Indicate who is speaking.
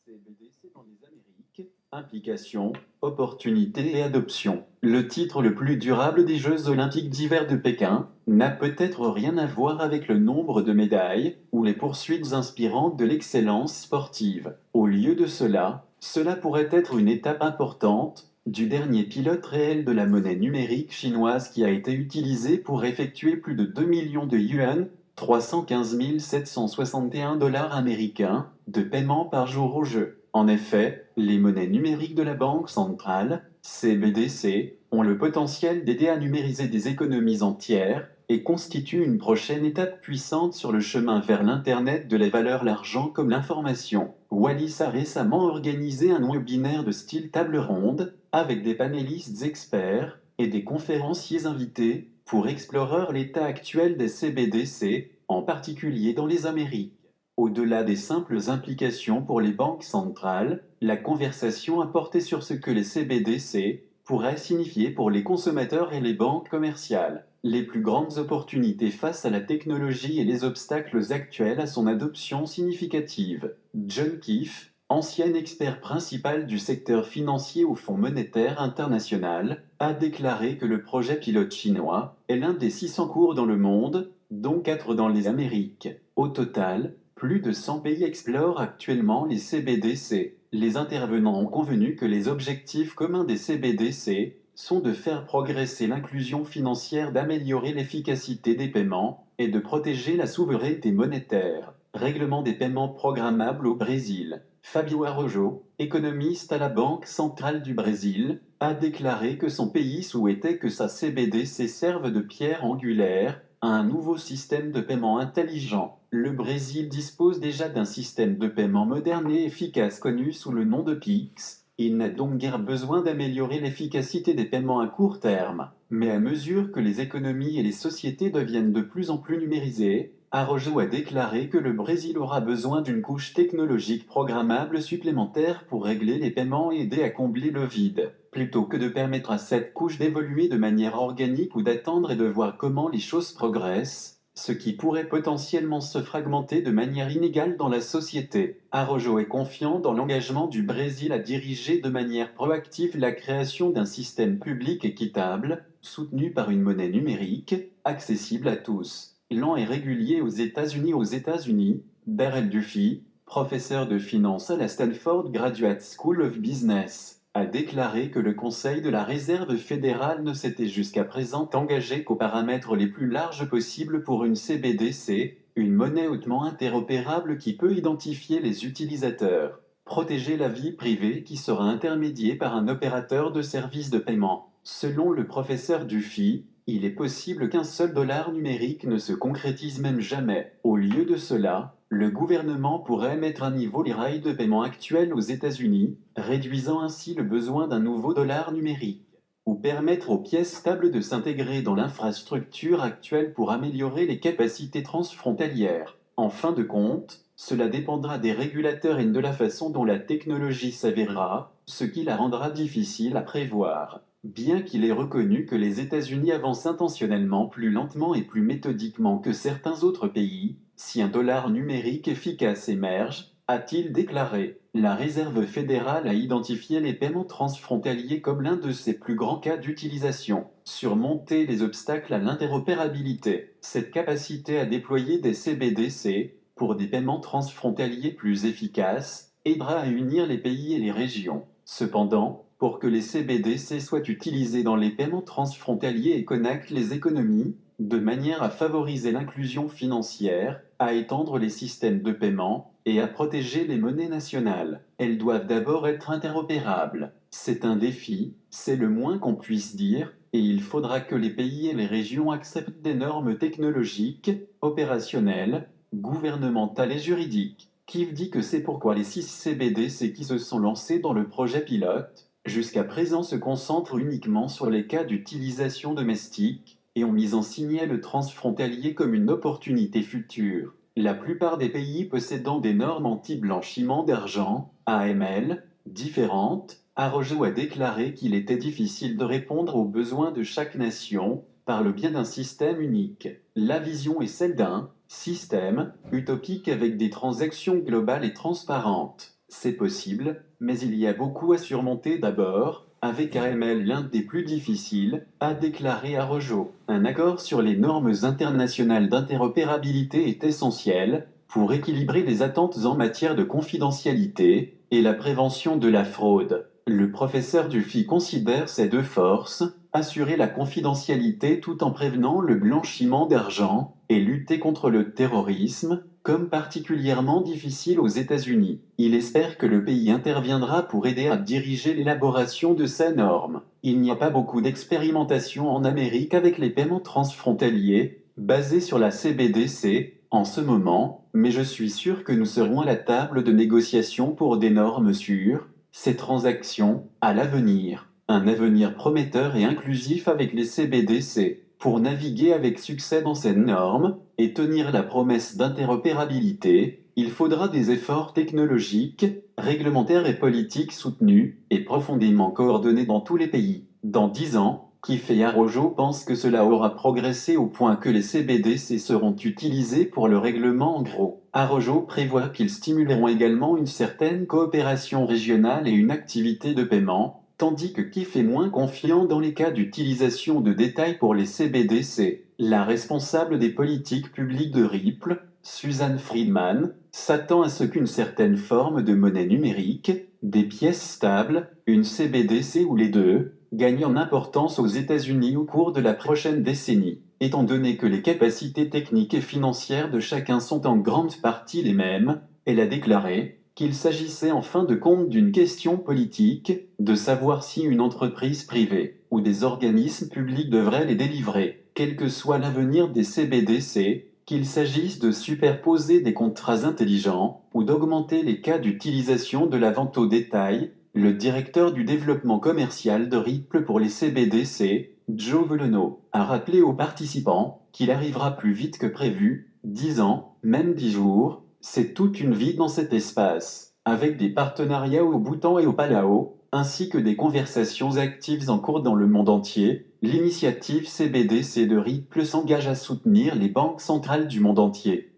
Speaker 1: CBDC dans les Amériques, implications, opportunités et adoption. Le titre le plus durable des Jeux olympiques d'hiver de Pékin n'a peut-être rien à voir avec le nombre de médailles ou les poursuites inspirantes de l'excellence sportive. Au lieu de cela, cela pourrait être une étape importante du dernier pilote réel de la monnaie numérique chinoise qui a été utilisé pour effectuer plus de 2 millions de yuan, 315 761 dollars américains, de paiement par jour au jeu. En effet, les monnaies numériques de la Banque centrale, CBDC, ont le potentiel d'aider à numériser des économies entières et constituent une prochaine étape puissante sur le chemin vers l'Internet de la valeur, l'argent comme l'information. Wallis a récemment organisé un webinaire de style table ronde avec des panélistes experts et des conférenciers invités pour explorer l'état actuel des CBDC, en particulier dans les Amériques. Au-delà des simples implications pour les banques centrales, la conversation a porté sur ce que les CBDC pourraient signifier pour les consommateurs et les banques commerciales, les plus grandes opportunités face à la technologie et les obstacles actuels à son adoption significative. John Keefe, ancien expert principal du secteur financier au Fonds monétaire international, a déclaré que le projet pilote chinois est l'un des 600 cours dans le monde, dont 4 dans les Amériques. Au total, plus de 100 pays explorent actuellement les CBDC. Les intervenants ont convenu que les objectifs communs des CBDC sont de faire progresser l'inclusion financière, d'améliorer l'efficacité des paiements et de protéger la souveraineté monétaire. Règlement des paiements programmables au Brésil. Fabio Araujo, économiste à la Banque centrale du Brésil, a déclaré que son pays souhaitait que sa CBDC serve de pierre angulaire à un nouveau système de paiement intelligent. Le Brésil dispose déjà d'un système de paiement moderne et efficace connu sous le nom de Pix. Il n'a donc guère besoin d'améliorer l'efficacité des paiements à court terme. Mais à mesure que les économies et les sociétés deviennent de plus en plus numérisées, Araujo a déclaré que le Brésil aura besoin d'une couche technologique programmable supplémentaire pour régler les paiements et aider à combler le vide, plutôt que de permettre à cette couche d'évoluer de manière organique ou d'attendre et de voir comment les choses progressent, ce qui pourrait potentiellement se fragmenter de manière inégale dans la société. Araujo est confiant dans l'engagement du Brésil à diriger de manière proactive la création d'un système public équitable, soutenu par une monnaie numérique, accessible à tous. Lent et régulier aux États-Unis, Darrell Duffy, professeur de finance à la Stanford Graduate School of Business, a déclaré que le Conseil de la Réserve fédérale ne s'était jusqu'à présent engagé qu'aux paramètres les plus larges possibles pour une CBDC, une monnaie hautement interopérable qui peut identifier les utilisateurs, protéger la vie privée qui sera intermédiée par un opérateur de services de paiement. Selon le professeur Duffy, il est possible qu'un seul dollar numérique ne se concrétise même jamais. Au lieu de cela, le gouvernement pourrait mettre à niveau les rails de paiement actuels aux États-Unis, réduisant ainsi le besoin d'un nouveau dollar numérique, ou permettre aux pièces stables de s'intégrer dans l'infrastructure actuelle pour améliorer les capacités transfrontalières. En fin de compte, cela dépendra des régulateurs et de la façon dont la technologie s'avérera, ce qui la rendra difficile à prévoir. Bien qu'il ait reconnu que les États-Unis avancent intentionnellement plus lentement et plus méthodiquement que certains autres pays, si un dollar numérique efficace émerge, a-t-il déclaré, la Réserve fédérale a identifié les paiements transfrontaliers comme l'un de ses plus grands cas d'utilisation. Surmonter les obstacles à l'interopérabilité. Cette capacité à déployer des CBDC pour des paiements transfrontaliers plus efficaces aidera à unir les pays et les régions. Cependant, pour que les CBDC soient utilisés dans les paiements transfrontaliers et connectent les économies, de manière à favoriser l'inclusion financière, à étendre les systèmes de paiement et à protéger les monnaies nationales, elles doivent d'abord être interopérables. C'est un défi, c'est le moins qu'on puisse dire, et il faudra que les pays et les régions acceptent des normes technologiques, opérationnelles, gouvernementales et juridiques. Kiev dit que c'est pourquoi les 6 CBDC qui se sont lancés dans le projet pilote, jusqu'à présent se concentrent uniquement sur les cas d'utilisation domestique et ont mis en signal le transfrontalier comme une opportunité future. La plupart des pays possédant des normes anti-blanchiment d'argent, AML, différentes, Araujo a déclaré qu'il était difficile de répondre aux besoins de chaque nation par le biais d'un système unique. La vision est celle d'un système utopique avec des transactions globales et transparentes. C'est possible, mais il y a beaucoup à surmonter d'abord, avec AML l'un des plus difficiles, a déclaré Arrojo. Un accord sur les normes internationales d'interopérabilité est essentiel pour équilibrer les attentes en matière de confidentialité et la prévention de la fraude. Le professeur Dufy considère ces deux forces, assurer la confidentialité tout en prévenant le blanchiment d'argent et lutter contre le terrorisme, comme particulièrement difficile aux États-Unis. Il espère que le pays interviendra pour aider à diriger l'élaboration de ces normes. Il n'y a pas beaucoup d'expérimentation en Amérique avec les paiements transfrontaliers, basés sur la CBDC, en ce moment, mais je suis sûr que nous serons à la table de négociation pour des normes sur ces transactions, à l'avenir. Un avenir prometteur et inclusif avec les CBDC. Pour naviguer avec succès dans ces normes et tenir la promesse d'interopérabilité, il faudra des efforts technologiques, réglementaires et politiques soutenus et profondément coordonnés dans tous les pays. Dans 10 ans, Kifé Arrojo pense que cela aura progressé au point que les CBDC seront utilisés pour le règlement en gros. Arrojo prévoit qu'ils stimuleront également une certaine coopération régionale et une activité de paiement, tandis que Kif est moins confiant dans les cas d'utilisation de détails pour les CBDC. La responsable des politiques publiques de Ripple, Suzanne Friedman, s'attend à ce qu'une certaine forme de monnaie numérique, des pièces stables, une CBDC ou les deux, gagne en importance aux États-Unis au cours de la prochaine décennie. Étant donné que les capacités techniques et financières de chacun sont en grande partie les mêmes, elle a déclaré qu'il s'agissait en fin de compte d'une question politique, de savoir si une entreprise privée ou des organismes publics devraient les délivrer, quel que soit l'avenir des CBDC, qu'il s'agisse de superposer des contrats intelligents ou d'augmenter les cas d'utilisation de la vente au détail. Le directeur du développement commercial de Ripple pour les CBDC, Joe Veleno, a rappelé aux participants qu'il arrivera plus vite que prévu, 10 ans, même 10 jours, c'est toute une vie dans cet espace, avec des partenariats au Bhoutan et au Palau, ainsi que des conversations actives en cours dans le monde entier. L'initiative CBDC de Ripple s'engage à soutenir les banques centrales du monde entier.